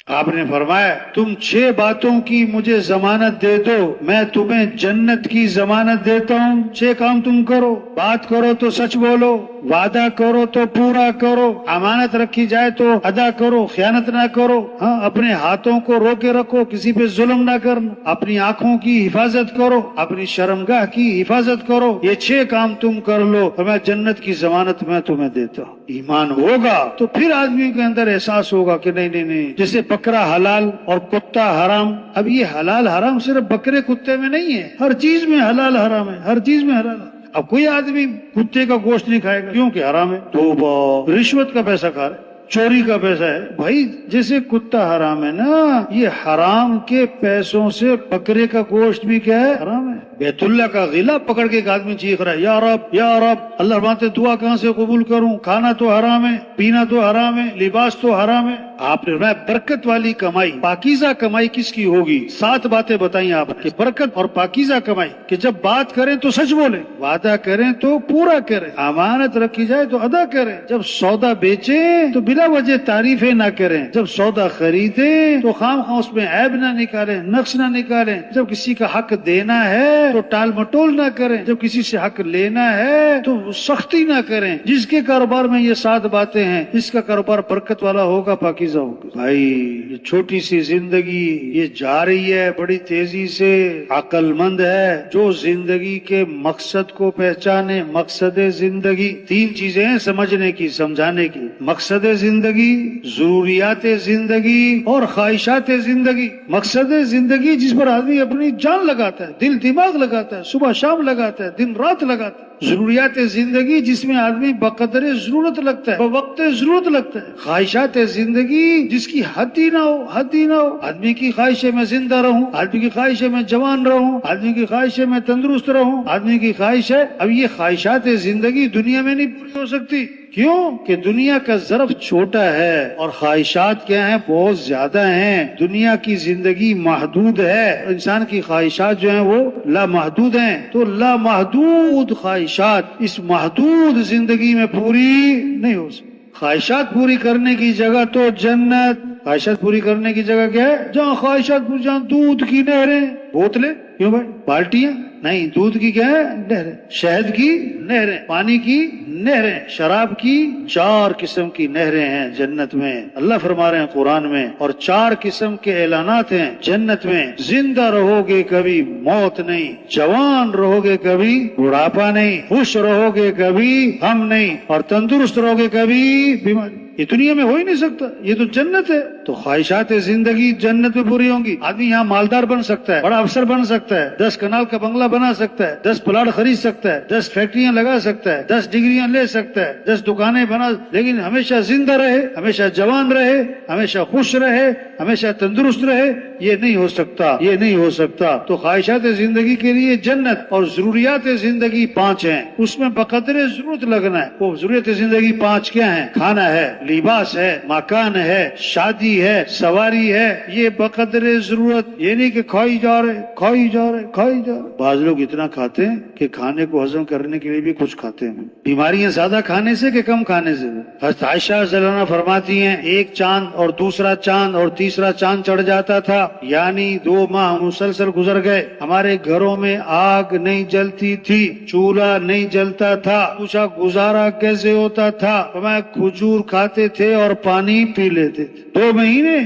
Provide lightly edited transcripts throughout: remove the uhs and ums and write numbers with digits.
آپ نے فرمایا تم 6 باتوں کی مجھے ضمانت دے دو، میں تمہیں جنت کی ضمانت دیتا ہوں۔ 6 کام تم کرو، بات کرو تو سچ بولو، وعدہ کرو تو پورا کرو، امانت رکھی جائے تو ادا کرو، خیانت نہ کرو، ہاں اپنے ہاتھوں کو روکے رکھو، کسی پہ ظلم نہ کرنا، اپنی آنکھوں کی حفاظت کرو، اپنی شرمگاہ کی حفاظت کرو، یہ 6 کام تم کر لو تو میں جنت کی ضمانت میں تمہیں دیتا ہوں۔ ایمان ہوگا تو پھر آدمی کے اندر احساس ہوگا کہ نہیں، جیسے بکرا حلال اور کتا حرام۔ اب یہ حلال حرام صرف بکرے کتے میں نہیں ہے، ہر چیز میں حلال حرام ہے، ہر چیز میں حلال ہے۔ اب کوئی آدمی کتے کا گوشت نہیں کھائے گا کیونکہ حرام ہے، توبہ، رشوت کا پیسہ کھا رہا ہے، چوری کا پیسہ ہے بھائی، جیسے کتا حرام ہے نا، یہ حرام کے پیسوں سے بکرے کا گوشت بھی کیا ہے؟ حرام ہے۔ بیت اللہ کا غلہ پکڑ کے ایک آدمی چیخ رہا ہے یا رب یا رب، اللہ فرماتے دعا کہاں سے قبول کروں؟ کھانا تو حرام ہے، پینا تو حرام ہے، لباس تو حرام ہے۔ آپ نے فرمایا برکت والی کمائی، پاکیزہ کمائی کس کی ہوگی؟ 7 باتیں بتائیں آپ نے کہ برکت اور پاکیزہ کمائی، کہ جب بات کریں تو سچ بولیں، وعدہ کریں تو پورا کریں، امانت رکھی جائے تو ادا کریں، جب سودا بیچیں تو بلا وجہ تعریفیں نہ کریں، جب سودا خریدیں تو خام خواہ اس میں عیب نہ نکالیں، نقص نہ نکالیں، جب کسی کا حق دینا ہے تو ٹال مٹول نہ کریں، جب کسی سے حق لینا ہے تو سختی نہ کریں۔ جس کے کاروبار میں یہ 7 باتیں ہیں، اس کا کاروبار برکت والا ہوگا، پاکیزہ ہوگا۔ بھائی یہ چھوٹی سی زندگی یہ جا رہی ہے بڑی تیزی سے، عقل مند ہے جو زندگی کے مقصد کو پہچانے۔ مقصد زندگی 3 چیزیں ہیں سمجھنے کی، سمجھانے کی: مقصد زندگی، ضروریات زندگی اور خواہشات زندگی۔ مقصد زندگی جس پر آدمی اپنی جان لگاتا ہے، دل دماغ لگاتا ہے، صبح شام لگاتا ہے، دن رات لگاتا ہے۔ ضروریات زندگی جس میں آدمی بقدر ضرورت لگتا ہے، بوقت ضرورت لگتا ہے۔ خواہشات زندگی جس کی حد ہی نہ ہو، حد ہی نہ ہو۔ آدمی کی خواہش ہے میں زندہ رہوں، آدمی کی خواہش ہے میں جوان رہوں، آدمی کی خواہش ہے میں تندرست رہوں، آدمی کی خواہش ہے۔ اب یہ خواہشات زندگی دنیا میں نہیں پوری ہو سکتی، کیوں کہ دنیا کا ظرف چھوٹا ہے اور خواہشات کیا ہیں؟ بہت زیادہ ہیں۔ دنیا کی زندگی محدود ہے، انسان کی خواہشات جو ہیں وہ لامحدود ہیں، تو لامحدود خواہشات اس محدود زندگی میں پوری نہیں ہو سکتی۔ خواہشات پوری کرنے کی جگہ تو جنت، خواہشات پوری کرنے کی جگہ کیا ہے؟ جہاں خواہشات پوری، جہاں دودھ کی نہریں، بوتلیں کیوں بھائی، بالٹیاں نہیں، دودھ کی کیا ہے؟ نہریں، شہد کی نہریں، پانی کی نہریں، شراب کی 4 قسم کی نہریں ہیں جنت میں، اللہ فرما رہے ہیں قرآن میں، اور 4 قسم کے اعلانات ہیں جنت میں۔ زندہ رہو گے کبھی موت نہیں، جوان رہو گے کبھی بڑھاپا نہیں، خوش رہو گے کبھی غم نہیں، اور تندرست رہو گے کبھی بیماری۔ یہ دنیا میں ہو ہی نہیں سکتا، یہ تو جنت ہے۔ تو خواہشات زندگی جنت میں پوری ہوں گی۔ آدمی یہاں مالدار بن سکتا ہے، بڑا افسر بن سکتا ہے، 10 کنال کا بنگلہ بنا سکتا ہے، 10 پلاٹ خرید سکتا ہے، 10 فیکٹریاں لگا سکتا ہے، 10 ڈگریاں لے سکتا ہے، 10 دکانیں بنا، لیکن ہمیشہ زندہ رہے، ہمیشہ جوان رہے، ہمیشہ خوش رہے، ہمیشہ تندرست رہے، یہ نہیں ہو سکتا، یہ نہیں ہو سکتا۔ تو خواہشات زندگی کے لیے جنت، اور ضروریات زندگی 5 ہیں، اس میں بقدر ضرورت لگنا ہے۔ وہ ضروریات زندگی 5 کیا ہیں؟ کھانا ہے، لباس ہے، مکان ہے، شادی ہے، سواری ہے، یہ بقدر ضرورت، یہ نہیں کہ کھائی جا رہے کھائی جا رہے کھائی جا رہے۔ بعض لوگ اتنا کھاتے ہیں کہ کھانے کو ہضم کرنے کے لیے بھی کچھ کھاتے ہیں، بیماریاں زیادہ کھانے سے کہ کم کھانے سے۔ حضرت عائشہ رضی اللہ عنہا فرماتی ہیں ایک چاند اور دوسرا چاند اور تیسرا چاند چڑھ جاتا تھا، یعنی 2 ماہ مسلسل گزر گئے، ہمارے گھروں میں آگ نہیں جلتی تھی، چولہا نہیں جلتا تھا۔ پوچھا گزارا کیسے ہوتا تھا؟ فرمایا کھجور کھاتے تھے اور پانی پی لیتے تھے۔ 2 مہینے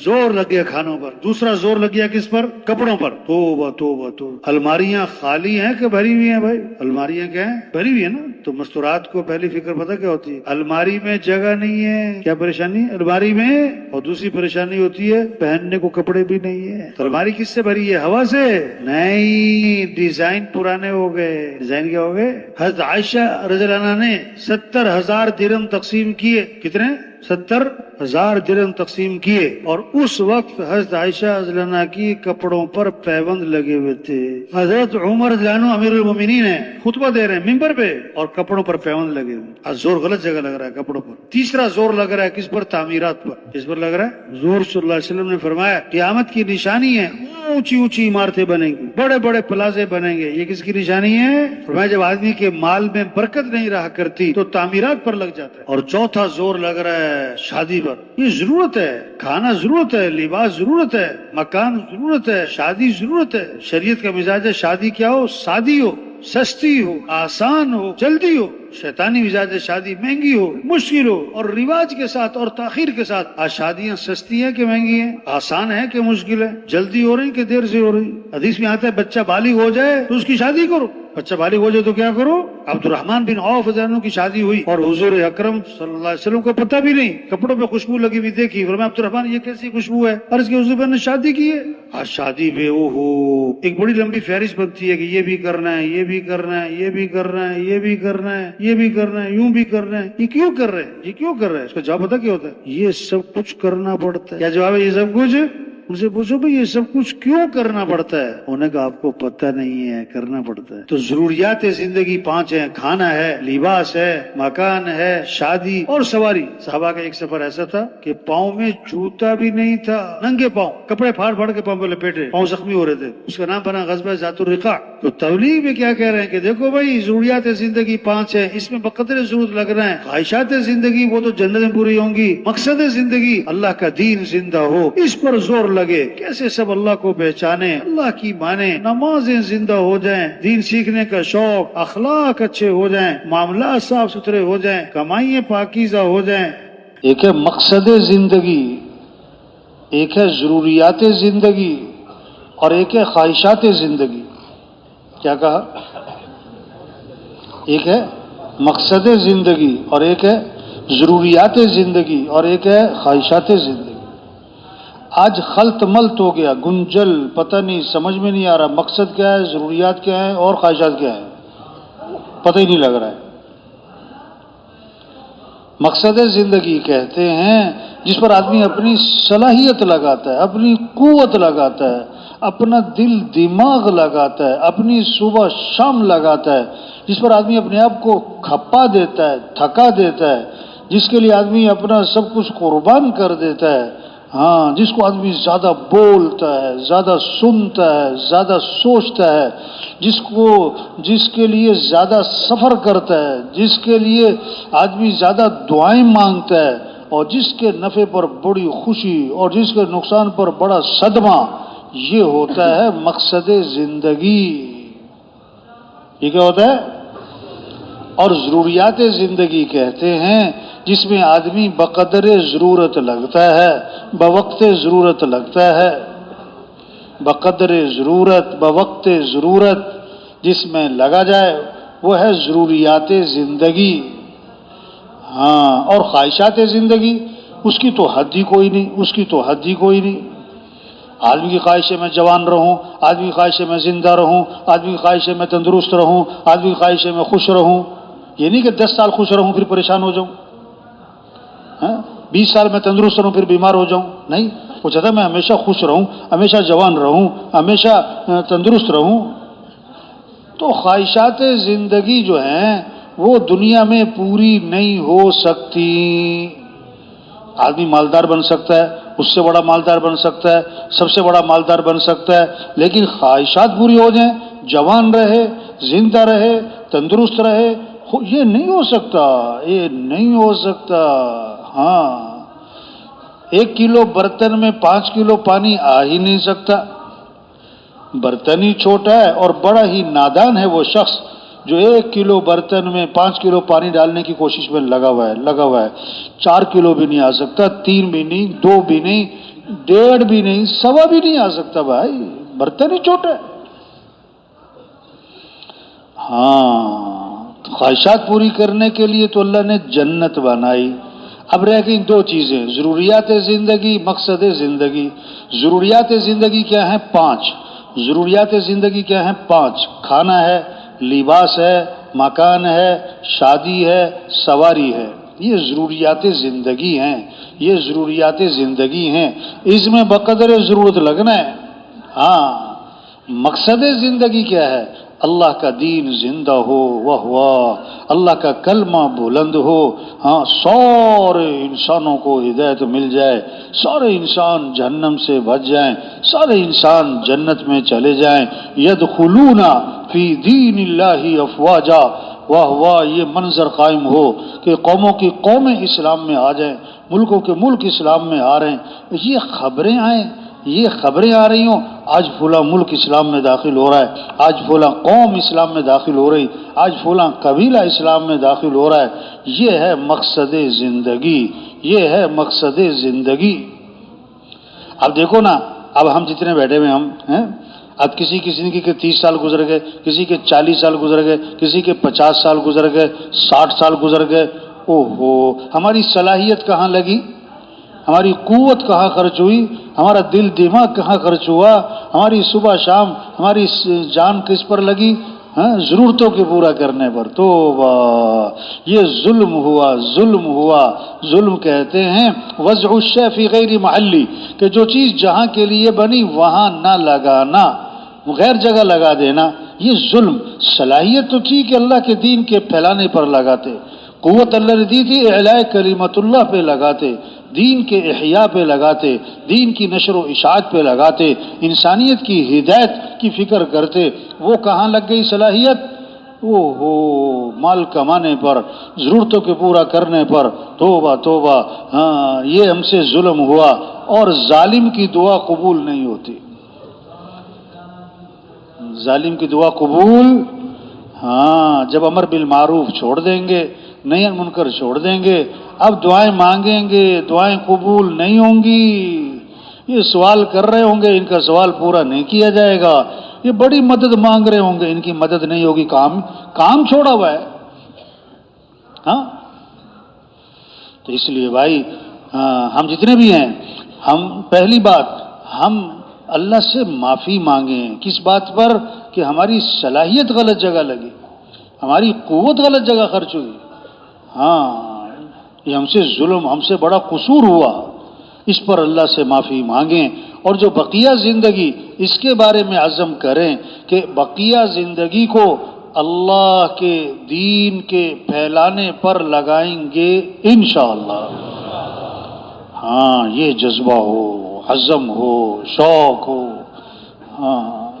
زور لگ گیا کھانوں پر، دوسرا زور لگ گیا کس پر؟ کپڑوں پر۔ توبہ توبہ توبہ۔ الماریاں خالی ہیں کہ بھری ہوئی ہیں بھائی؟ الماریاں کیا ہیں؟ بھری ہوئی ہیں نا۔ تو مستورات کو پہلی فکر پتہ کیا ہوتی ہے؟ الماری میں جگہ نہیں ہے، کیا پریشانی الماری میں؟ اور دوسری پریشانی ہوتی ہے پہننے کو کپڑے بھی نہیں ہے۔ تو الماری کس سے بھری ہے؟ ہوا سے نہیں، ڈیزائن پرانے ہو گئے۔ ڈیزائن کیا ہو گئے؟ حضرت عائشہ رضی اللہ عنہا نے 70,000 درہم تقسیم کیے، کتنے؟ 70,000 درہم تقسیم کیے، اور اس وقت حضرت عائشہ رضی اللہ عنہا کی کپڑوں پر پیوند لگے ہوئے تھے۔ حضرت عمر رضی اللہ عنہ امیر المومنین ہیں، خطبہ دے رہے ہیں ممبر پہ، اور کپڑوں پر پیوند لگے ہوئے۔ زور غلط جگہ لگ رہا ہے کپڑوں پر۔ تیسرا زور لگ رہا ہے کس پر؟ تعمیرات پر۔ کس پر لگ رہا ہے؟ حضور صلی اللہ علیہ وسلم نے فرمایا قیامت کی نشانی ہے اونچی اونچی عمارتیں بنیں گی، بڑے بڑے پلازے بنیں گے. یہ کس کی نشانی ہے؟ فرمایا جب آدمی کے مال میں برکت نہیں رہا کرتی تو تعمیرات پر لگ جاتا ہے. اور چوتھا زور لگ رہا ہے شادی پر. یہ ضرورت ہے، کھانا ضرورت ہے، لباس ضرورت ہے، مکان ضرورت ہے، شادی ضرورت ہے. شریعت کا مزاج ہے شادی کیا ہو؟ سادی ہو، سستی ہو، آسان ہو، جلدی ہو. شیطانی مزاج شادی مہنگی ہو، مشکل ہو، اور رواج کے ساتھ اور تاخیر کے ساتھ. آج شادیاں سستی ہیں کہ مہنگی ہیں؟ آسان ہے کہ مشکل ہے؟ جلدی ہو رہی کہ دیر سے ہو رہی؟ حدیث میں آتا ہے بچہ بالغ ہو جائے تو اس کی شادی کرو. بچہ بالغ ہو جائے تو کیا کرو؟ عبد الرحمن بن عوف رضی اللہ عنہ کی شادی ہوئی اور حضور اکرم صلی اللہ علیہ وسلم کو پتہ بھی نہیں، کپڑوں پہ خوشبو لگی ہوئی دیکھی. فرمایا عبد الرحمن یہ کیسی خوشبو ہے؟ عرض کی حضور نے شادی کی ہے. آج شادی پہ ایک بڑی لمبی فہرست بنتی ہے کہ یہ بھی کرنا ہے، یہ بھی کرنا ہے، یہ بھی کرنا ہے، یہ بھی کرنا ہے، یہ بھی کرنا ہے، یوں بھی کرنا ہے. یہ کیوں کر رہے ہیں؟ یہ کیوں کر رہے ہیں؟ اس کا جواب پتہ کیا ہوتا ہے؟ یہ سب کچھ کرنا پڑتا ہے. کیا جواب ہے؟ یہ سب کچھ. ان سے پوچھو بھئی یہ سب کچھ کیوں کرنا پڑتا ہے؟ انہیں کہا آپ کو پتہ نہیں ہے، کرنا پڑتا ہے. تو ضروریات زندگی 5 ہیں: کھانا ہے، لباس ہے، مکان ہے، شادی اور سواری. صحابہ کا ایک سفر ایسا تھا کہ پاؤں میں جوتا بھی نہیں تھا، ننگے پاؤں، کپڑے پھاڑ پھاڑ کے پاؤں پہ لپیٹے، پاؤں زخمی ہو رہے تھے. اس کا نام بنا غزوہ ذات الرقاع. تو تبلیغ میں کیا کہہ رہے ہیں کہ دیکھو بھائی ضروریات زندگی 5 ہیں، اس میں بقدر ضرورت لگ رہا ہے. خواہشات زندگی وہ تو جنت میں پوری ہوں گی. مقصد زندگی اللہ کا دین زندہ ہو، اس پر زور لگے. کیسے سب اللہ کو پہچانے، اللہ کی مانے، نمازیں زندہ ہو جائیں، دین سیکھنے کا شوق، اخلاق اچھے ہو جائیں، معاملات صاف ستھرے ہو جائیں، کمائیاں پاکیزہ ہو جائیں. ایک ہے مقصد زندگی، ایک ہے ضروریات زندگی، اور ایک ہے خواہشات زندگی. کیا کہا؟ ایک ہے مقصد زندگی اور ایک ہے ضروریات زندگی اور ایک ہے خواہشات زندگی. آج خلط ملط ہو گیا، گنجل، پتہ نہیں، سمجھ میں نہیں آ رہا مقصد کیا ہے، ضروریات کیا ہے اور خواہشات کیا ہے، پتہ ہی نہیں لگ رہا ہے. مقصد زندگی کہتے ہیں جس پر آدمی اپنی صلاحیت لگاتا ہے، اپنی قوت لگاتا ہے، اپنا دل دماغ لگاتا ہے، اپنی صبح شام لگاتا ہے، جس پر آدمی اپنے آپ کو کھپا دیتا ہے، تھکا دیتا ہے، جس کے لیے آدمی اپنا سب کچھ قربان کر دیتا ہے. ہاں، جس کو آدمی زیادہ بولتا ہے، زیادہ سنتا ہے، زیادہ سوچتا ہے، جس کے لیے زیادہ سفر کرتا ہے، جس کے لیے آدمی زیادہ دعائیں مانگتا ہے، اور جس کے نفع پر بڑی خوشی اور جس کے نقصان پر بڑا صدمہ، یہ ہوتا ہے مقصد زندگی. یہ کیا ہوتا ہے؟ اور ضروریات زندگی کہتے ہیں جس میں آدمی بقدر ضرورت لگتا ہے، بوقت ضرورت لگتا ہے. بقدر ضرورت، بوقت ضرورت جس میں لگا جائے وہ ہے ضروریات زندگی. ہاں، اور خواہشات زندگی اس کی تو حد ہی کوئی نہیں، اس کی تو حد ہی کوئی نہیں. آدمی کی خواہش ہے میں جوان رہوں، آدمی کی خواہش ہے میں زندہ رہوں، آدمی کی خواہش ہے میں تندرست رہوں، آدمی کی خواہش ہے میں خوش رہوں. یہ نہیں کہ 10 سال خوش رہوں پھر پریشان ہو جاؤں، 20 سال میں تندرست رہوں پھر بیمار ہو جاؤں. نہیں، وہ چاہتا ہے میں ہمیشہ خوش رہوں، ہمیشہ جوان رہوں، ہمیشہ تندرست رہوں. تو خواہشات زندگی جو ہیں وہ دنیا میں پوری نہیں ہو سکتی. آدمی مالدار بن سکتا ہے، اس سے بڑا مالدار بن سکتا ہے، سب سے بڑا مالدار بن سکتا ہے، لیکن خواہشات پوری ہو جائیں، جوان رہے، زندہ رہے، تندرست رہے، یہ نہیں ہو سکتا، یہ نہیں ہو سکتا. ہاں، 1 کلو برتن میں 5 کلو پانی آ ہی نہیں سکتا. برتن ہی چھوٹا ہے اور بڑا ہی نادان ہے وہ شخص جو 1 کلو برتن میں 5 کلو پانی ڈالنے کی کوشش میں لگا ہوا ہے. 4 کلو بھی نہیں آ سکتا، 3 بھی نہیں، 2 بھی نہیں، 1.5 بھی نہیں، 1.25 بھی نہیں آ سکتا بھائی، برتن ہی چھوٹا ہے. ہاں، خواہشات پوری کرنے کے لیے تو اللہ نے جنت بنائی. اب رہ گئی 2 چیزیں، ضروریات زندگی، مقصد زندگی. ضروریات زندگی کیا ہیں؟ 5. ضروریات زندگی کیا ہیں؟ 5. کھانا ہے، لباس ہے، مکان ہے، شادی ہے، سواری ہے. یہ ضروریات زندگی ہیں، یہ ضروریات زندگی ہیں. اس میں بقدر ضرورت لگنا ہے. ہاں، مقصد زندگی کیا ہے؟ اللہ کا دین زندہ ہو، واہ اللہ کا کلمہ بلند ہو، ہاں سارے انسانوں کو ہدایت مل جائے، سارے انسان جہنم سے بچ جائیں، سارے انسان جنت میں چلے جائیں، یدخلون فی دین اللہ افواجا، واہ یہ منظر قائم ہو کہ قوموں کی قومیں اسلام میں آ جائیں، ملکوں کے ملک اسلام میں آ رہے ہیں، یہ خبریں آئیں، یہ خبریں آ رہی ہوں آج فلاں ملک اسلام میں داخل ہو رہا ہے، آج فلاں قوم اسلام میں داخل ہو رہی، آج فلاں قبیلہ اسلام میں داخل ہو رہا ہے، یہ ہے مقصد زندگی، یہ ہے مقصد زندگی۔ اب دیکھو نا، اب ہم جتنے بیٹھے ہوئے ہم ہیں، اب کسی کی زندگی کے 30 سال گزر گئے، کسی کے 40 سال گزر گئے، کسی کے 50 سال گزر گئے، 60 سال گزر گئے، اوہو ہماری صلاحیت کہاں لگی؟ ہماری قوت کہاں خرچ ہوئی؟ ہمارا دل دماغ کہاں خرچ ہوا؟ ہماری صبح شام ہماری جان کس پر لگی؟ ضرورتوں کے پورا کرنے پر۔ توبہ، یہ ظلم ہوا، ظلم ہوا۔ ظلم کہتے ہیں وضع الشیء فی غیر محلی، کہ جو چیز جہاں کے لیے بنی وہاں نہ لگانا، غیر جگہ لگا دینا، یہ ظلم۔ صلاحیت تو تھی کہ اللہ کے دین کے پھیلانے پر لگاتے، قوت اللہ نے دی تھی اعلاء کلمت اللہ پہ لگاتے، دین کے احیاء پہ لگاتے، دین کی نشر و اشاعت پہ لگاتے، انسانیت کی ہدایت کی فکر کرتے۔ وہ کہاں لگ گئی صلاحیت؟ مال کمانے پر، ضرورتوں کے پورا کرنے پر۔ توبہ توبہ، ہاں یہ ہم سے ظلم ہوا۔ اور ظالم کی دعا قبول نہیں ہوتی، ظالم کی دعا قبول، ہاں جب امر بالمعروف چھوڑ دیں گے، نہی عن منکر چھوڑ دیں گے، اب دعائیں مانگیں گے، دعائیں قبول نہیں ہوں گی۔ یہ سوال کر رہے ہوں گے، ان کا سوال پورا نہیں کیا جائے گا، یہ بڑی مدد مانگ رہے ہوں گے، ان کی مدد نہیں ہوگی، کام چھوڑا ہوا ہے۔ ہاں تو اس لیے بھائی ہم جتنے بھی ہیں، ہم پہلی بات ہم اللہ سے معافی مانگیں، کس بات پر؟ کہ ہماری صلاحیت غلط جگہ لگی، ہماری قوت غلط جگہ خرچ ہوئی، ہاں یہ ہم سے ظلم، ہم سے بڑا قصور ہوا، اس پر اللہ سے معافی مانگیں۔ اور جو بقیہ زندگی، اس کے بارے میں عزم کریں کہ بقیہ زندگی کو اللہ کے دین کے پھیلانے پر لگائیں گے انشاءاللہ۔ ہاں یہ جذبہ ہو، عزم ہو، شوق ہو۔ ہاں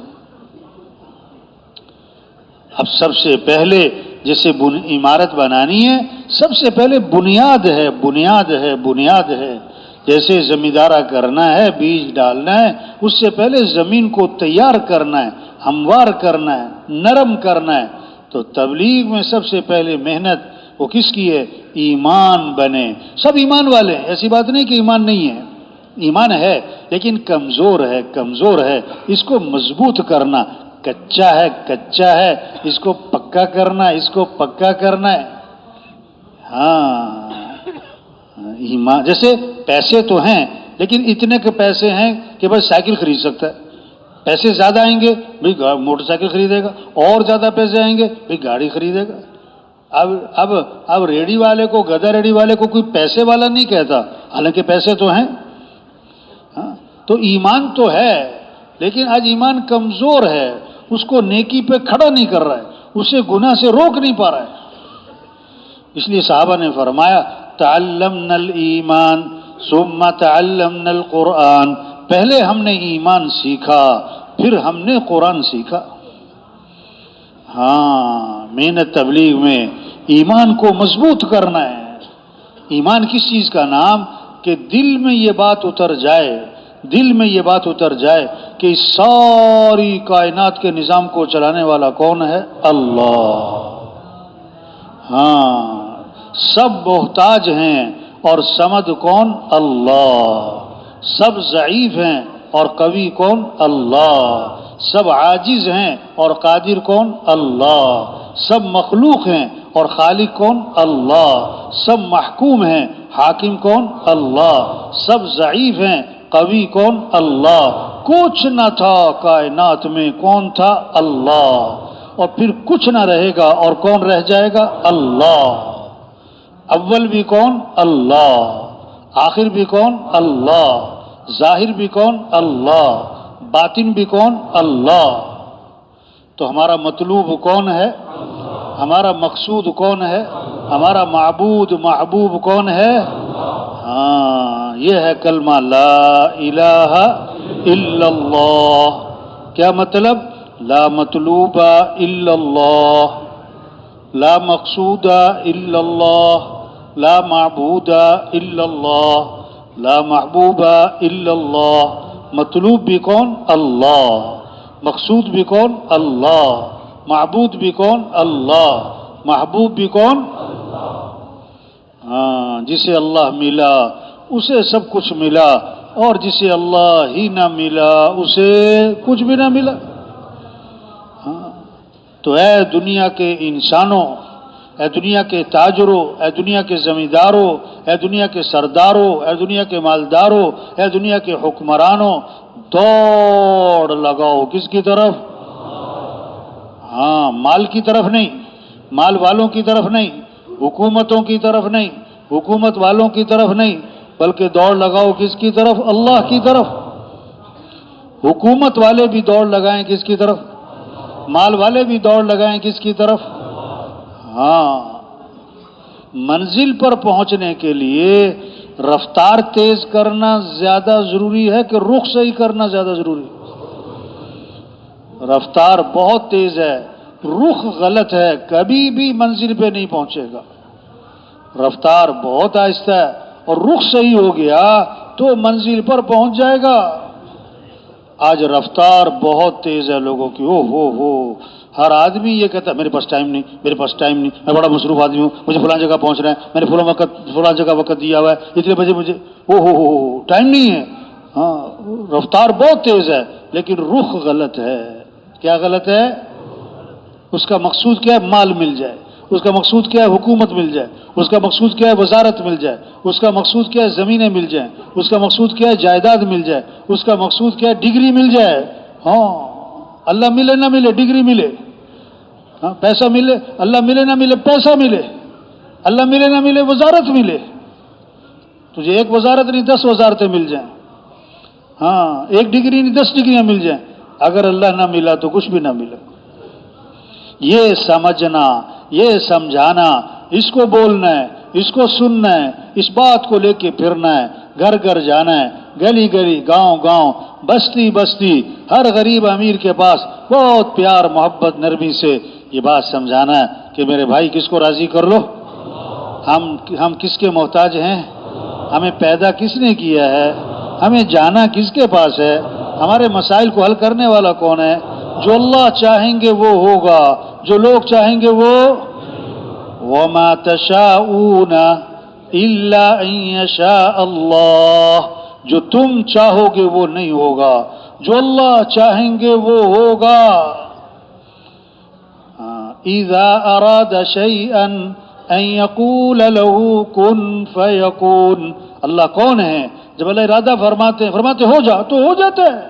اب سب سے پہلے جیسے عمارت بنانی ہے، سب سے پہلے بنیاد ہے، بنیاد ہے، بنیاد ہے۔ جیسے زمیندارہ کرنا ہے، بیج ڈالنا ہے، اس سے پہلے زمین کو تیار کرنا ہے، ہموار کرنا ہے، نرم کرنا ہے۔ تو تبلیغ میں سب سے پہلے محنت وہ کس کی ہے؟ ایمان بنے۔ سب ایمان والے ہیں، ایسی بات نہیں کہ ایمان نہیں ہے، ایمان ہے لیکن کمزور ہے، کمزور ہے، اس کو مضبوط کرنا۔ کچا ہے، کچا ہے، اس کو پکا کرنا، اس کو پکا کرنا ہے۔ ہاں ایمان، جیسے پیسے تو ہیں لیکن اتنے کے پیسے ہیں کہ بس سائیکل خرید سکتا ہے، پیسے زیادہ آئیں گے بھئی موٹر سائیکل خریدے گا، اور زیادہ پیسے آئیں گے بھئی گاڑی خریدے گا۔ اب ریڑی والے کو، گدھا ریڑی والے کو کوئی پیسے والا نہیں کہتا، حالانکہ پیسے تو ہیں۔ ہاں تو ایمان تو ہے لیکن آج ایمان کمزور ہے، اس کو نیکی پہ کھڑا نہیں کر رہا ہے، اسے گناہ سے روک نہیں پا رہا ہے۔ اس لیے صحابہ نے فرمایا تعلمنا الایمان ثم تعلمنا القرآن، پہلے ہم نے ایمان سیکھا پھر ہم نے قرآن سیکھا۔ ہاں محنت تبلیغ میں ایمان کو مضبوط کرنا ہے۔ ایمان کس چیز کا نام؟ کہ دل میں یہ بات اتر جائے، دل میں یہ بات اتر جائے کہ اس ساری کائنات کے نظام کو چلانے والا کون ہے؟ اللہ۔ ہاں سب محتاج ہیں اور صمد کون؟ اللہ۔ سب ضعیف ہیں اور قوی کون؟ اللہ۔ سب عاجز ہیں اور قادر کون؟ اللہ۔ سب مخلوق ہیں اور خالق کون؟ اللہ۔ سب محکوم ہیں، حاکم کون؟ اللہ۔ سب ضعیف ہیں، قوی کون؟ اللہ۔ کچھ نہ تھا کائنات میں، کون تھا؟ اللہ۔ اور پھر کچھ نہ رہے گا اور کون رہ جائے گا؟ اللہ۔ اول بھی کون؟ اللہ۔ آخر بھی کون؟ اللہ۔ ظاہر بھی کون؟ اللہ۔ باطن بھی کون؟ اللہ۔ تو ہمارا مطلوب کون ہے؟ ہمارا مقصود کون ہے؟ ہمارا معبود محبوب کون ہے؟ ہاں، یہ ہے کلمہ لا الہ الا اللہ۔ کیا مطلب؟ لا مطلوب الا اللہ، لا مقصود الا اللہ، لا معبود الا اللہ، لا محبوب الا اللہ۔ مطلوب بھی کون؟ اللہ۔ مقصود بھی کون؟ اللہ۔ معبود بھی کون؟ اللہ۔ محبوب بھی کون؟ ہاں، جسے اللہ ملا اسے سب کچھ ملا، اور جسے اللہ ہی نہ ملا اسے کچھ بھی نہ ملا۔ ہاں، تو اے دنیا کے انسانوں، اے دنیا کے تاجروں، اے دنیا کے زمینداروں، اے دنیا کے سرداروں، اے دنیا کے مالداروں، اے دنیا کے حکمرانوں، دوڑ لگاؤ کس کی طرف؟ ہاں، مال کی طرف نہیں، مال والوں کی طرف نہیں، حکومتوں کی طرف نہیں، حکومت والوں کی طرف نہیں، بلکہ دوڑ لگاؤ کس کی طرف؟ اللہ کی طرف۔ حکومت والے بھی دوڑ لگائیں کس کی طرف؟ مال والے بھی دوڑ لگائیں کس کی طرف؟ ہاں، منزل پر پہنچنے کے لیے رفتار تیز کرنا زیادہ ضروری ہے کہ رخ صحیح کرنا زیادہ ضروری ہے؟ رفتار بہت تیز ہے، رخ غلط ہے، کبھی بھی منزل پہ نہیں پہنچے گا۔ رفتار بہت آہستہ ہے اور رخ صحیح ہو گیا تو منزل پر پہنچ جائے گا۔ آج رفتار بہت تیز ہے لوگوں کی، ہو ہر آدمی یہ کہتا ہے میرے پاس ٹائم نہیں، میرے پاس ٹائم نہیں، میں بڑا مصروف آدمی ہوں، مجھے فلاں جگہ پہنچنا ہے، میں نے فلاں جگہ وقت دیا ہوا ہے، اتنے بجے مجھے ہو ٹائم نہیں ہے۔ ہاں، رفتار بہت تیز ہے لیکن رخ غلط ہے۔ کیا غلط ہے؟ اس کا مقصود کیا ہے؟ مال مل جائے۔ اس کا مقصود کیا ہے؟ حکومت مل جائے۔ اس کا مقصود کیا ہے؟ وزارت مل جائے۔ اس کا مقصود کیا ہے؟ زمینیں مل جائیں۔ اس کا مقصود کیا ہے؟ جائیداد مل جائے۔ اس کا مقصود کیا ہے؟ ڈگری مل جائے۔ ہاں، اللہ ملے نہ ملے ڈگری ملے، ہاں، پیسہ ملے، اللہ ملے نہ ملے پیسہ ملے، اللہ ملے نہ ملے وزارت ملے۔ تجھے ایک وزارت نہیں 10 وزارتیں مل جائیں، ہاں، ایک ڈگری نہیں 10 ڈگریاں مل جائیں، اگر اللہ نہ ملا تو کچھ بھی نہ ملا۔ یہ سمجھنا، یہ سمجھانا، اس کو بولنا ہے، اس کو سننا ہے، اس بات کو لے کے پھرنا ہے، گھر گھر جانا ہے، گلی گلی، گاؤں گاؤں، بستی بستی، ہر غریب امیر کے پاس بہت پیار محبت نرمی سے یہ بات سمجھانا ہے کہ میرے بھائی کس کو راضی کر لو؟ ہم کس کے محتاج ہیں؟ ہمیں پیدا کس نے کیا ہے؟ ہمیں جانا کس کے پاس ہے؟ ہمارے مسائل کو حل کرنے والا کون ہے؟ جو اللہ چاہیں گے وہ ہوگا، جو لوگ چاہیں گے وہ۔ وَمَا تَشَاءُونَ إِلَّا أَن يَشَاءَ اللَّهُ، جو تم چاہو گے وہ نہیں ہوگا، جو اللہ چاہیں گے وہ ہوگا۔ اِذَا أَرَادَ شَيْئًا أَن يَقُولَ لَهُ كُن فَيَكُونُ۔ اللہ کون ہے؟ جب اللہ ارادہ فرماتے ہو جا تو ہو جاتا ہے۔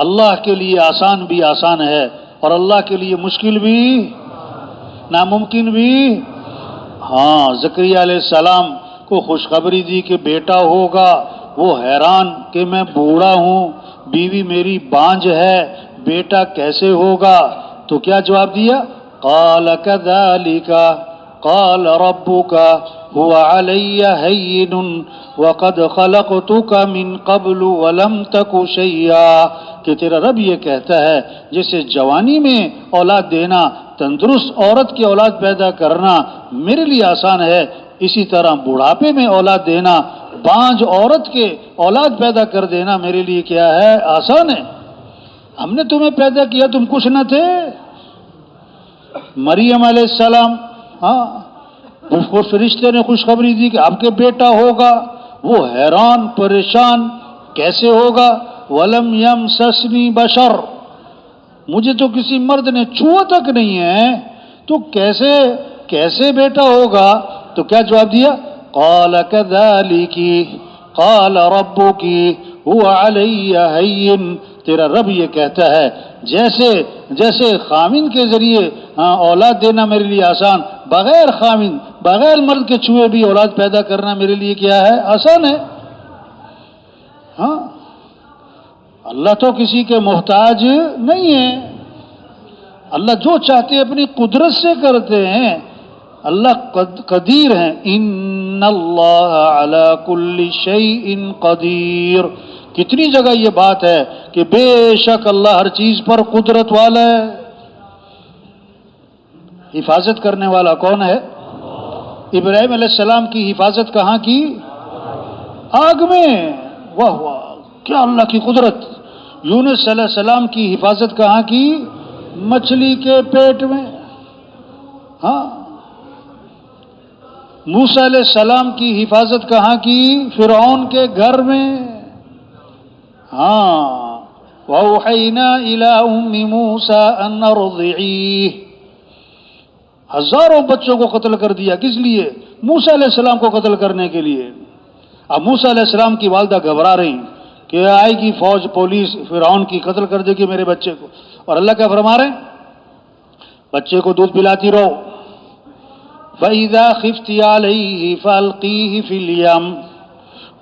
اللہ کے لیے آسان بھی آسان ہے اور اللہ کے لیے مشکل بھی، ناممکن بھی۔ ہاں، زکریا علیہ السلام کو خوشخبری دی کہ بیٹا ہوگا، وہ حیران کہ میں بوڑھا ہوں، بیوی میری بانجھ ہے، بیٹا کیسے ہوگا؟ تو کیا جواب دیا؟ قال كذلك قال ربك هو علي هين وقد خلقتك من قبل ولم تك شيئا، کہ تیرا رب یہ کہتا ہے جیسے جوانی میں اولاد دینا، تندرست عورت کی اولاد پیدا کرنا میرے لیے آسان ہے، اسی طرح بڑھاپے میں اولاد دینا، بانجھ عورت کے اولاد پیدا کر دینا میرے لیے کیا ہے؟ آسان ہے۔ ہم نے تمہیں پیدا کیا، تم کچھ نہ تھے۔ مریم علیہ السلام، ہاں، اس فرشتے نے خوشخبری دی کہ آپ کے بیٹا ہوگا، وہ حیران پریشان کیسے ہوگا؟ وَلَمْ يَمْسَسْنِي بَشَرٌ، مجھے تو کسی مرد نے چھوا تک نہیں ہے، تو کیسے بیٹا ہوگا؟ تو کیا جواب دیا؟ قَالَ كَذَلِكِ قَالَ رَبُّكِ هُوَ عَلَيَّ هَيِّنٌ، تیرا رب یہ کہتا ہے جیسے خامن کے ذریعے اولاد دینا میرے لیے آسان، بغیر خامن بغیر مرد کے چھوئے بھی اولاد پیدا کرنا میرے لیے کیا ہے؟ آسان ہے۔ ہاں، اللہ تو کسی کے محتاج نہیں ہے. اللہ جو چاہتے اپنی قدرت سے کرتے ہیں. اللہ قدیر ہیں. ان اللہ علی کل شیء قدیر. کتنی جگہ یہ بات ہے کہ بے شک اللہ ہر چیز پر قدرت والا ہے. حفاظت کرنے والا کون ہے؟ ابراہیم علیہ السلام کی حفاظت کہاں کی؟ آگ میں. واہ واہ، کیا اللہ کی قدرت. یونس علیہ السلام کی حفاظت کہاں کی؟ مچھلی کے پیٹ میں. ہاں. موسیٰ علیہ السلام کی حفاظت کہاں کی؟ فرعون کے گھر میں. ہاں. وَأَوْحَيْنَا إِلَىٰ أُمِّ مُوسَىٰ أَنْ أَرْضِعِيهِ. ہزاروں بچوں کو قتل کر دیا. کس لیے؟ موسیٰ علیہ السلام کو قتل کرنے کے لیے. اب موسیٰ علیہ السلام کی والدہ گھبرا رہی کہ آئے گی فوج پولیس فرعون کی، قتل کر دے گی میرے بچے کو. اور اللہ کیا فرما رہے ہیں؟ بچے کو دودھ پلاتی رہو. فَإِذَا خِفْتِ عَلَيْهِ فَأَلْقِيهِ فِي الْيَمِّ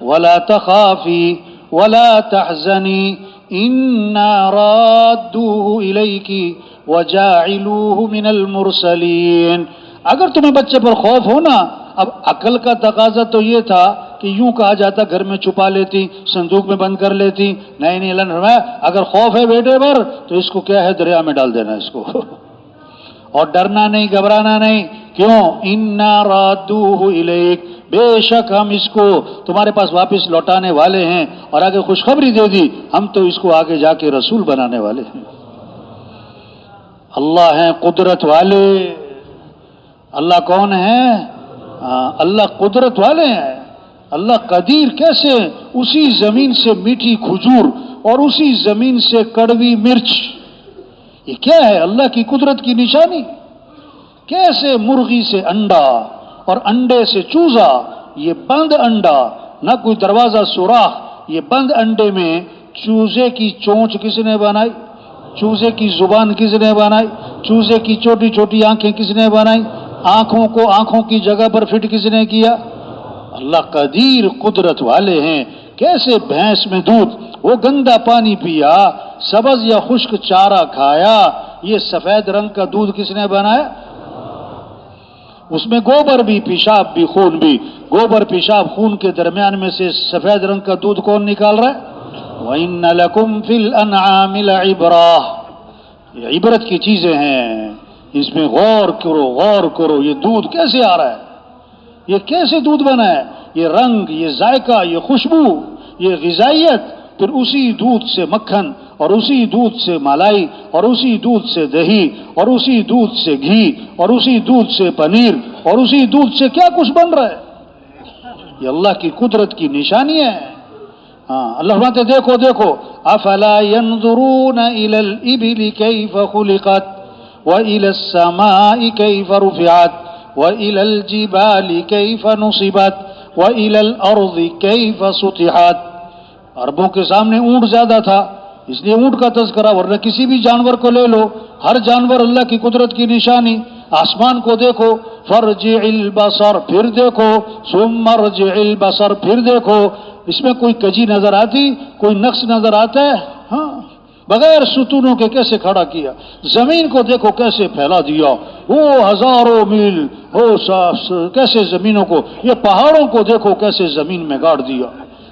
وَلَا تَخَافِي وَلَا تَحْزَنِي إِنَّا رَادُّوهُ إِلَيْكِ وَجَاعِلُوهُ مِنَ الْمُرْسَلِينَ. اگر تمہیں بچے پر خوف ہو نا، اب عقل کا تقاضا تو یہ تھا کہ یوں کہا جاتا گھر میں چھپا لیتی، صندوق میں بند کر لیتی. نہیں اللہ نے فرمایا اگر خوف ہے بیٹے پر تو اس کو کیا ہے، دریا میں ڈال دینا اس کو. اور ڈرنا نہیں، گھبرانا نہیں. کیوں؟ انا رادوہ الیک، بے شک ہم اس کو تمہارے پاس واپس لوٹانے والے ہیں. اور آگے خوشخبری دے دی، ہم تو اس کو آگے جا کے رسول بنانے والے ہیں. اللہ ہیں قدرت والے. اللہ کون ہے؟ اللہ قدرت والے ہیں. اللہ قدیر کیسے؟ اسی زمین سے میٹھی کھجور اور اسی زمین سے کڑوی مرچ. یہ کیا ہے؟ اللہ کی قدرت کی نشانی. کیسے مرغی سے انڈا اور انڈے سے چوزا، یہ بند انڈا، نہ کوئی دروازہ سوراخ. یہ بند انڈے میں چوزے کی چونچ کس نے بنائی؟ چوزے کی زبان کس نے بنائی؟ چوزے کی چھوٹی چھوٹی آنکھیں کس نے بنائی؟ آنکھوں کو آنکھوں کی جگہ پر فٹ کس نے کیا؟ اللہ قدیر قدرت والے ہیں. کیسے بھینس میں دودھ، وہ گندا پانی پیا، سبز یا خشک چارہ کھایا، یہ سفید رنگ کا دودھ کس نے بنایا؟ اس میں گوبر بھی، پیشاب بھی، خون بھی. گوبر پیشاب خون کے درمیان میں سے سفید رنگ کا دودھ کون نکال رہا ہے؟ وَإِنَّ لَكُمْ فِي الْأَنْعَامِ لَعِبْرَةً. یہ عبرت کی چیزیں ہیں، اس میں غور کرو، غور کرو. یہ دودھ کیسے آ رہا ہے؟ یہ کیسے دودھ بنا ہے؟ یہ رنگ، یہ ذائقہ، یہ خوشبو، یہ غذائیت. پھر اسی دودھ سے مکھن، اور اسی دودھ سے ملائی، اور اسی دودھ سے دہی، اور اسی دودھ سے گھی، اور اسی دودھ سے پنیر، اور اسی دودھ سے کیا کچھ بن رہا ہے. یہ اللہ کی قدرت کی نشانی ہے. ہاں. اللہ فرماتے دیکھو دیکھو، افلا ينظرون الى الابل كيف خلقت والى السماء كيف رفعت والى الجبال كيف نصبت والى الارض كيف سطحت. عربوں کے سامنے اونٹ زیادہ تھا اس لیے اونٹ کا تذکرہ، ورنہ کسی بھی جانور کو لے لو، ہر جانور اللہ کی قدرت کی نشانی. آسمان کو دیکھو، فرجع البصر، پھر دیکھو، ثم ارجع البصر، پھر دیکھو. اس میں کوئی کجی نظر آتی؟ کوئی نقص نظر آتا ہے؟ ہاں. بغیر ستونوں کے کیسے کھڑا کیا. زمین کو دیکھو کیسے پھیلا دیا، وہ ہزاروں میل ہو کیسے زمینوں کو. یہ پہاڑوں کو دیکھو کیسے زمین میں گاڑ دیا.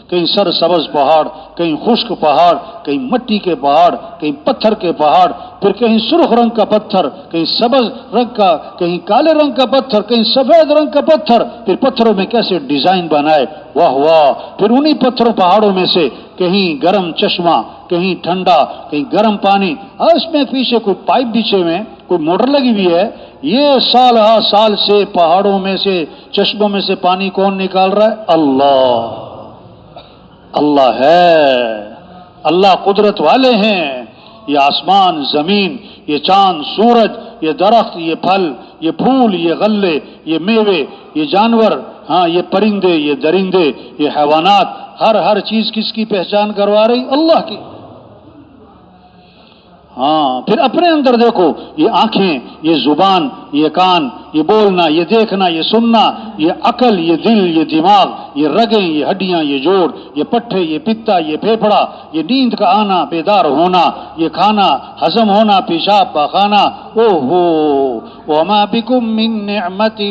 کہیں سر سبز پہاڑ، کہیں خشک پہاڑ، کہیں مٹی کے پہاڑ، کہیں پتھر کے پہاڑ، پھر کہیں سرخ رنگ کا پتھر، کہیں سبز رنگ کا، کہیں کالے رنگ کا پتھر، کہیں سفید رنگ کا پتھر. پھر پتھروں میں کیسے ڈیزائن بنائے. واہ واہ. پھر انہی پتھروں پہاڑوں میں سے کہیں گرم چشمہ، کہیں ٹھنڈا، کہیں گرم پانی. اور اس میں پیچھے کوئی پائپ بچھے ہوئے، کوئی موٹر لگی ہوئی ہے. یہ سال ہا سال سے پہاڑوں میں سے، چشموں میں سے پانی کون نکال رہا ہے؟ اللہ. اللہ ہے. اللہ قدرت والے ہیں. یہ آسمان، زمین، یہ چاند، سورج، یہ درخت، یہ پھل، یہ پھول، یہ غلے، یہ میوے، یہ جانور، ہاں یہ پرندے، یہ درندے، یہ حیوانات، ہر چیز کس کی پہچان کروا رہی؟ اللہ کی. ہاں پھر اپنے اندر دیکھو، یہ آنکھیں، یہ زبان، یہ کان، یہ بولنا، یہ دیکھنا، یہ سننا، یہ عقل، یہ دل، یہ دماغ، یہ رگیں، یہ ہڈیاں، یہ جوڑ، یہ پٹھے، یہ پتا، یہ پھیپھڑا، یہ نیند کا آنا، بیدار ہونا، یہ کھانا، ہضم ہونا، پیشاب پاخانہ، او ہو وما بکم من نعمت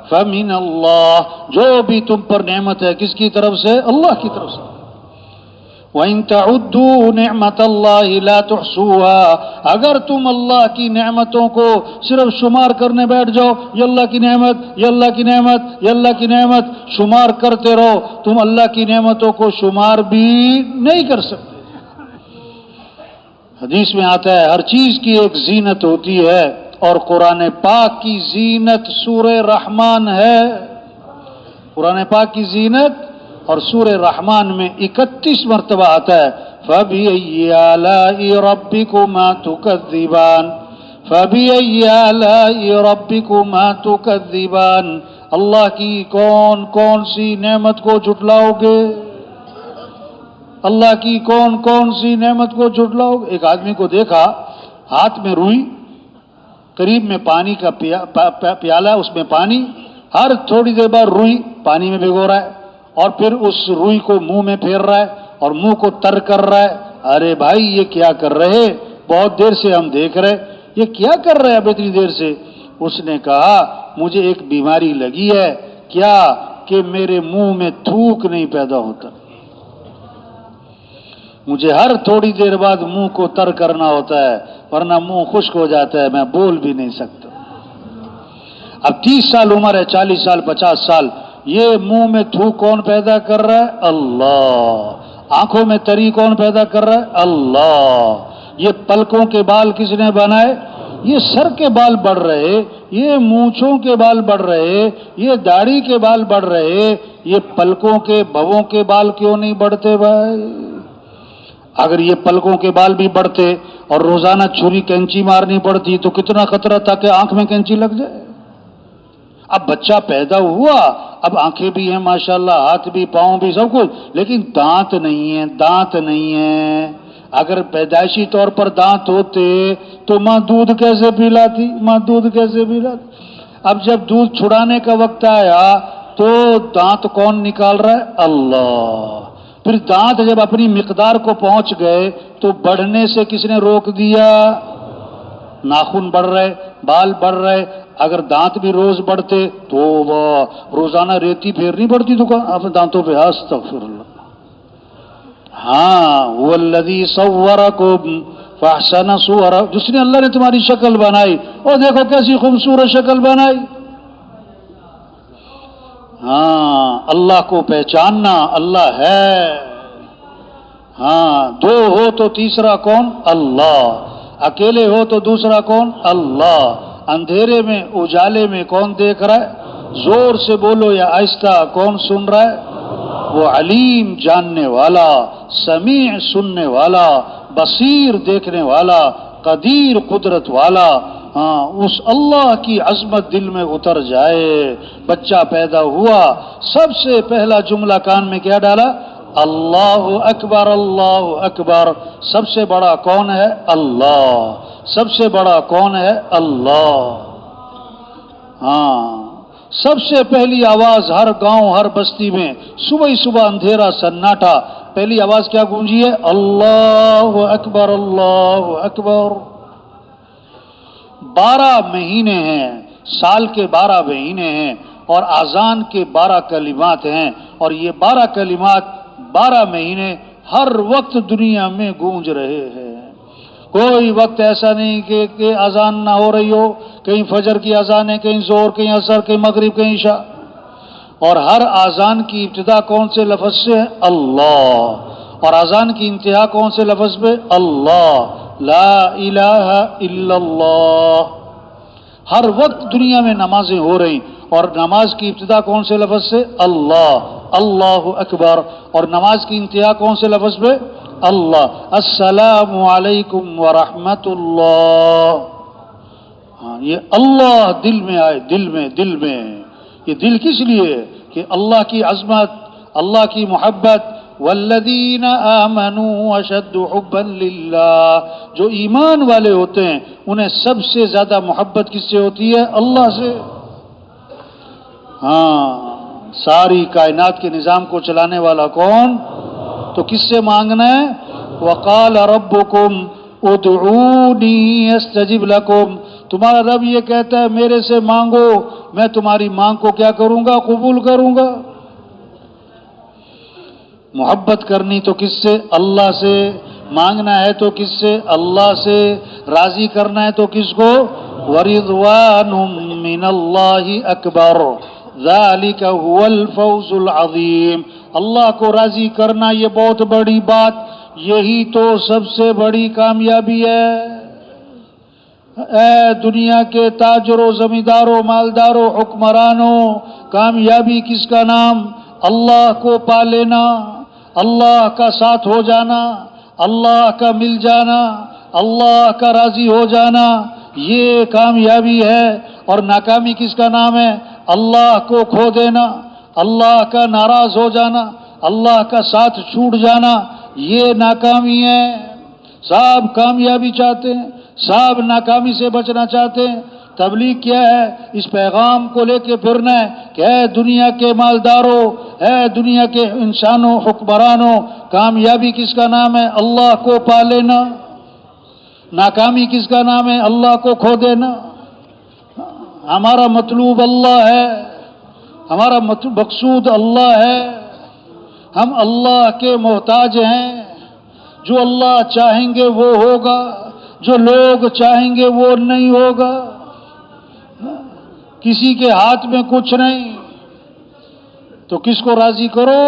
فمن اللہ، جو بھی تم پر نعمت ہے کس کی طرف سے؟ اللہ کی طرف سے۔ وَإِن تَعُدُّوا نِعْمَةَ اللَّهِ لَا تُحْصُوهَا، اگر تم اللہ کی نعمتوں کو صرف شمار کرنے بیٹھ جاؤ، یہ اللہ کی نعمت، یہ اللہ کی نعمت، یہ اللہ کی نعمت، شمار کرتے رہو، تم اللہ کی نعمتوں کو شمار بھی نہیں کر سکتے۔ حدیث میں آتا ہے ہر چیز کی ایک زینت ہوتی ہے، اور قرآن پاک کی زینت سورہ رحمان ہے۔ قرآن پاک کی زینت اور سورہ رحمان میں 31 مرتبہ آتا ہے فَبِأَيِّ آلَاءِ رَبِّكُمَا تُكَذِّبَانِ، فَبِأَيِّ آلَاءِ رَبِّكُمَا تُكَذِّبَانِ، اللہ کی کون کون سی نعمت کو جھٹلاؤ گے؟ اللہ کی کون کون سی نعمت کو جھٹلاؤ گے؟ ایک آدمی کو دیکھا، ہاتھ میں روئی، قریب میں پانی کا پیالہ، اس میں پانی، ہر تھوڑی دیر بعد روئی پانی میں بھگو رہا ہے، اور پھر اس روئی کو منہ میں پھیر رہا ہے اور منہ کو تر کر رہا ہے۔ ارے بھائی یہ کیا کر رہے؟ بہت دیر سے ہم دیکھ رہے، یہ کیا کر رہے اب اتنی دیر سے؟ اس نے کہا مجھے ایک بیماری لگی ہے، کیا کہ میرے منہ میں تھوک نہیں پیدا ہوتا، مجھے ہر تھوڑی دیر بعد منہ کو تر کرنا ہوتا ہے، ورنہ منہ خشک ہو جاتا ہے، میں بول بھی نہیں سکتا۔ اب 30 سال عمر ہے، 40 سال، 50 سال، یہ منہ میں تھوک کون پیدا کر رہا ہے؟ اللہ۔ آنکھوں میں تری کون پیدا کر رہا ہے؟ اللہ۔ یہ پلکوں کے بال کس نے بنائے؟ یہ سر کے بال بڑھ رہے، یہ مونچھوں کے بال بڑھ رہے، یہ داڑھی کے بال بڑھ رہے، یہ پلکوں کے بھووں کے بال کیوں نہیں بڑھتے بھائی؟ اگر یہ پلکوں کے بال بھی بڑھتے اور روزانہ چھری کینچی مارنی پڑتی تو کتنا خطرہ تھا کہ آنکھ میں کینچی لگ جائے۔ اب بچہ پیدا ہوا، اب آنکھیں بھی ہیں ماشاءاللہ، ہاتھ بھی، پاؤں بھی، سب کچھ، لیکن دانت نہیں ہیں، دانت نہیں ہیں۔ اگر پیدائشی طور پر دانت ہوتے تو ماں دودھ کیسے پلاتی؟ ماں دودھ کیسے پلاتی؟ اب جب دودھ چھڑانے کا وقت آیا تو دانت کون نکال رہا ہے؟ اللہ۔ پھر دانت جب اپنی مقدار کو پہنچ گئے تو بڑھنے سے کس نے روک دیا؟ ناخن بڑھ رہے، بال بڑھ رہے۔ اگر دانت بھی روز بڑھتے تو روزانہ ریتی پھیرنی پڑتی دکان اپنے دانتوں پہ۔ استغفر اللہ۔ ہاں وہ الذی صورکم فاحسن صورکم، جس نے اللہ نے تمہاری شکل بنائی اور دیکھو کیسی خوبصورت شکل بنائی۔ ہاں اللہ کو پہچاننا، اللہ ہے۔ ہاں دو ہو تو تیسرا کون؟ اللہ۔ اکیلے ہو تو دوسرا کون؟ اللہ۔ اندھیرے میں اجالے میں کون دیکھ رہا ہے؟ زور سے بولو یا آہستہ، کون سن رہا ہے؟ وہ علیم جاننے والا، سمیع سننے والا، بصیر دیکھنے والا، قدیر قدرت والا۔ ہاں اس اللہ کی عظمت دل میں اتر جائے۔ بچہ پیدا ہوا، سب سے پہلا جملہ کان میں کیا ڈالا؟ اللہ اکبر، اللہ اکبر۔ سب سے بڑا کون ہے؟ اللہ۔ سب سے بڑا کون ہے؟ اللہ۔ ہاں سب سے پہلی آواز ہر گاؤں، ہر بستی میں صبح ہی صبح اندھیرا سناٹا، پہلی آواز کیا گونجی ہے؟ اللہ اکبر، اللہ اکبر۔ 12 مہینے ہیں، سال کے 12 مہینے ہیں، اور اذان کے 12 کلمات ہیں، اور یہ 12 کلمات 12 مہینے ہر وقت دنیا میں گونج رہے ہیں۔ کوئی وقت ایسا نہیں کہ اذان نہ ہو رہی ہو، کہیں فجر کی اذان ہے، کہیں ظہر، کہیں عصر، کہیں مغرب، کہیں عشاء، اور ہر اذان کی ابتدا کون سے لفظ سے ہے؟ اللہ، اور اذان کی انتہا کون سے لفظ پہ؟ اللہ، لا الہ الا اللہ۔ ہر وقت دنیا میں نمازیں ہو رہی، اور نماز کی ابتدا کون سے لفظ سے؟ اللہ، اللہ اکبر، اور نماز کی انتہا کون سے لفظ پہ؟ اللہ، السلام علیکم ورحمت اللہ۔ ہاں یہ اللہ دل میں آئے، دل میں، دل میں۔ یہ دل کس لیے؟ کہ اللہ کی عظمت، اللہ کی محبت، والذین آمنوا اشد حبا للہ، جو ایمان والے ہوتے ہیں انہیں سب سے زیادہ محبت کس سے ہوتی ہے؟ اللہ سے۔ ہاں، ساری کائنات کے نظام کو چلانے والا کون؟ تو کس سے مانگنا ہے؟ وقال ربکم ادعونی استجب لکم، تمہارا رب یہ کہتا ہے میرے سے مانگو، میں تمہاری مانگ کو کیا کروں گا؟ قبول کروں گا۔ محبت کرنی تو کس سے؟ اللہ سے۔ مانگنا ہے تو کس سے؟ اللہ سے۔ راضی کرنا ہے تو کس کو؟ ورضوان من اللہ اکبر ذالک هو الفوز العظیم، اللہ کو راضی کرنا یہ بہت بڑی بات، یہی تو سب سے بڑی کامیابی ہے۔ اے دنیا کے تاجروں، زمینداروں، مالداروں، حکمرانوں، کامیابی کس کا نام؟ اللہ کو پا لینا، اللہ کا ساتھ ہو جانا، اللہ کا مل جانا، اللہ کا راضی ہو جانا، یہ کامیابی ہے۔ اور ناکامی کس کا نام ہے؟ اللہ کو کھو دینا، اللہ کا ناراض ہو جانا، اللہ کا ساتھ چھوٹ جانا، یہ ناکامی ہے۔ سب کامیابی چاہتے ہیں، سب ناکامی سے بچنا چاہتے ہیں۔ تبلیغ کیا ہے؟ اس پیغام کو لے کے پھرنا ہے کہ اے دنیا کے مالداروں، اے دنیا کے انسانوں، حکمرانوں، کامیابی کس کا نام ہے؟ اللہ کو پا لینا۔ ناکامی کس کا نام ہے؟ اللہ کو کھو دینا۔ ہمارا مطلوب اللہ ہے، ہمارا مقصود اللہ ہے، ہم اللہ کے محتاج ہیں۔ جو اللہ چاہیں گے وہ ہوگا، جو لوگ چاہیں گے وہ نہیں ہوگا۔ کسی کے ہاتھ میں کچھ نہیں، تو کس کو راضی کرو؟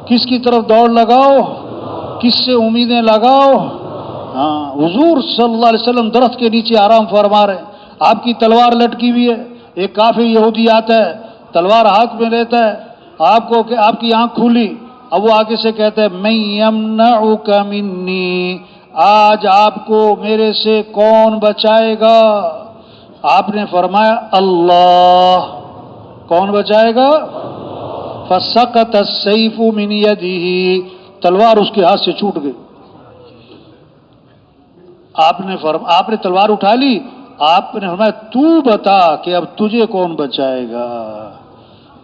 کس کی طرف دوڑ لگاؤ؟ کس سے امیدیں لگاؤ؟ ہاں، حضور صلی اللہ علیہ وسلم درخت کے نیچے آرام فرما رہے ہیں، آپ کی تلوار لٹکی ہوئی ہے، ایک کافر یہودی آتا ہے، تلوار ہاتھ میں لیتا ہے، آپ کی آنکھ کھولی، اب وہ آگے سے کہتا ہے من یمنعک منی، آج آپ کو میرے سے کون بچائے گا؟ آپ نے فرمایا اللہ۔ کون بچائے گا؟ فسقط السیف من یدہ، تلوار اس کے ہاتھ سے چھوٹ گئی۔ آپ نے تلوار اٹھا لی، آپ نے فرمایا تو بتا کہ اب تجھے کون بچائے گا؟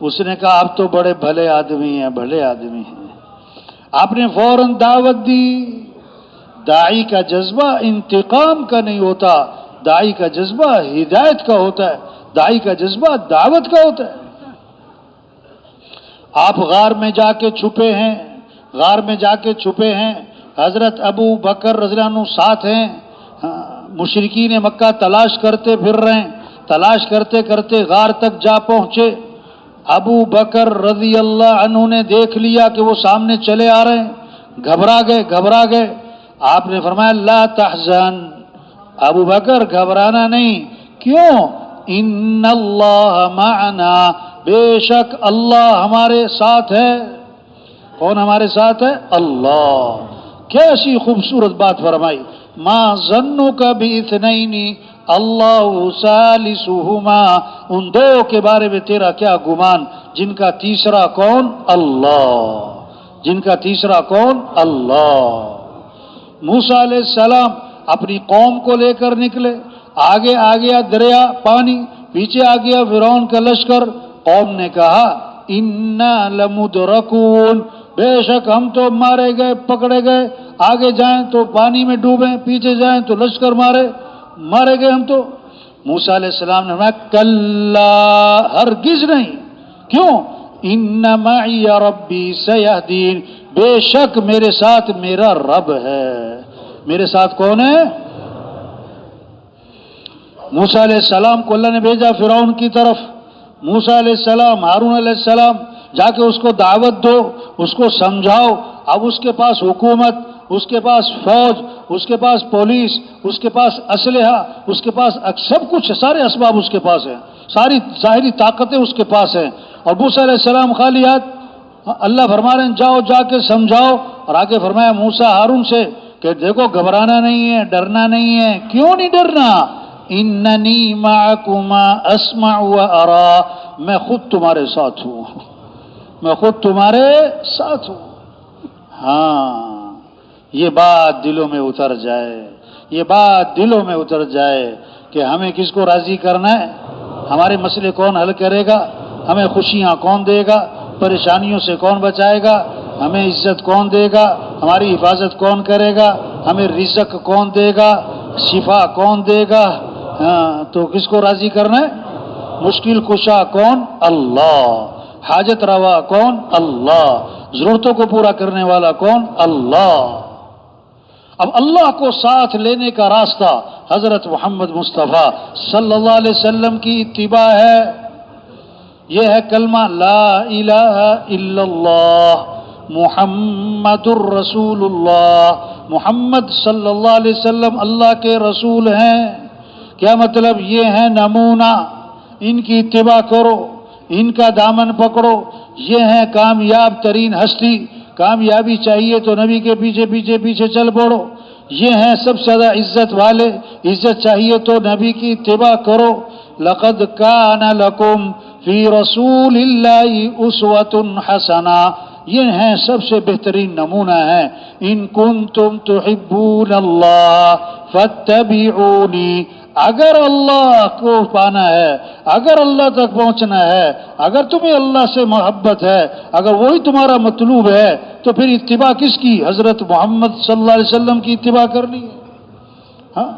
اس نے کہا آپ تو بڑے بھلے آدمی ہیں، بھلے آدمی ہیں۔ آپ نے فوراً دعوت دی۔ داعی کا جذبہ انتقام کا نہیں ہوتا، داعی کا جذبہ ہدایت کا ہوتا ہے، داعی کا جذبہ دعوت کا ہوتا ہے۔ آپ غار میں جا کے چھپے ہیں، غار میں جا کے چھپے ہیں، حضرت ابو بکر رضی اللہ عنہ ساتھ ہیں، مشرکین مکہ تلاش کرتے پھر رہے ہیں، تلاش کرتے کرتے غار تک جا پہنچے۔ ابو بکر رضی اللہ عنہ نے دیکھ لیا کہ وہ سامنے چلے آ رہے ہیں، گھبرا گئے۔ آپ نے فرمایا لا تحزن، ابو بکر گھبرانا نہیں۔ کیوں؟ ان اللہ معنا، بے شک اللہ ہمارے ساتھ ہے۔ کون ہمارے ساتھ ہے؟ اللہ۔ کیسی خوبصورت بات فرمائی، ما ظنک باثنین اللہ ثالثہما، ان دو کے بارے میں تیرا کیا گمان، جن کا تیسرا کون؟ اللہ، جن کا تیسرا کون؟ اللہ۔ موسیٰ علیہ السلام اپنی قوم کو لے کر نکلے، آگے آ گیا دریا پانی، پیچھے آ گیا فرعون کا لشکر۔ قوم نے کہا انا لمدرکون، بے شک ہم تو مارے گئے، پکڑے گئے، آگے جائیں تو پانی میں ڈوبیں، پیچھے جائیں تو لشکر مارے گئے ہم تو۔ موسیٰ علیہ السلام نے فرمایا کلا، ہرگز نہیں۔ کیوں؟ ان معی ربی سیہدین، بے شک میرے ساتھ میرا رب ہے۔ میرے ساتھ کون ہے؟ موسیٰ علیہ السلام کو اللہ نے بھیجا فرعون کی طرف۔ موسیٰ علیہ السلام، ہارون علیہ السلام، جا کے اس کو دعوت دو، اس کو سمجھاؤ۔ اب اس کے پاس حکومت، اس کے پاس فوج، اس کے پاس پولیس، اس کے پاس اسلحہ، اس کے پاس سب کچھ، سارے اسباب اس کے پاس ہیں، ساری ظاہری طاقتیں اس کے پاس ہیں، اور موسیٰ علیہ السلام خالی ہاتھ۔ اللہ فرما رہے ہیں جاؤ جا کے سمجھاؤ، اور آگے فرمایا موسیٰ ہارون سے کہ دیکھو گھبرانا نہیں ہے، ڈرنا نہیں ہے۔ کیوں نہیں ڈرنا؟ اننی معکما اسمع و ارا، میں خود تمہارے ساتھ ہوں، میں خود تمہارے ساتھ ہوں۔ ہاں یہ بات دلوں میں اتر جائے، یہ بات دلوں میں اتر جائے کہ ہمیں کس کو راضی کرنا ہے، ہمارے مسئلے کون حل کرے گا، ہمیں خوشیاں کون دے گا، پریشانیوں سے کون بچائے گا، ہمیں عزت کون دے گا، ہماری حفاظت کون کرے گا، ہمیں رزق کون دے گا، شفا کون دے گا. ہاں تو کس کو راضی کرنا ہے؟ مشکل کشا کون؟ اللہ. حاجت روا کون؟ اللہ. ضرورتوں کو پورا کرنے والا کون؟ اللہ. اب اللہ کو ساتھ لینے کا راستہ حضرت محمد مصطفیٰ صلی اللہ علیہ وسلم کی اتباع ہے. یہ ہے کلمہ لا الہ الا اللہ محمد الرسول اللہ. محمد صلی اللہ علیہ وسلم اللہ کے رسول ہیں. کیا مطلب؟ یہ ہے نمونہ، ان کی اتباع کرو، ان کا دامن پکڑو. یہ ہے کامیاب ترین ہستی. کامیابی چاہیے تو نبی کے پیچھے پیچھے پیچھے چل پڑو. یہ ہیں سب سے زیادہ عزت والے. عزت چاہیے تو نبی کی اتباع کرو. لقد کان لکم فی رسول اللہ اسوۃ حسنہ. یہ ہیں سب سے بہترین نمونہ ہیں. ان کنتم تحبون اللہ فاتبعونی. اگر اللہ کو پانا ہے، اگر اللہ تک پہنچنا ہے، اگر تمہیں اللہ سے محبت ہے، اگر وہی تمہارا مطلوب ہے تو پھر اتباع کس کی؟ حضرت محمد صلی اللہ علیہ وسلم کی اتباع کرنی ہے. ہاں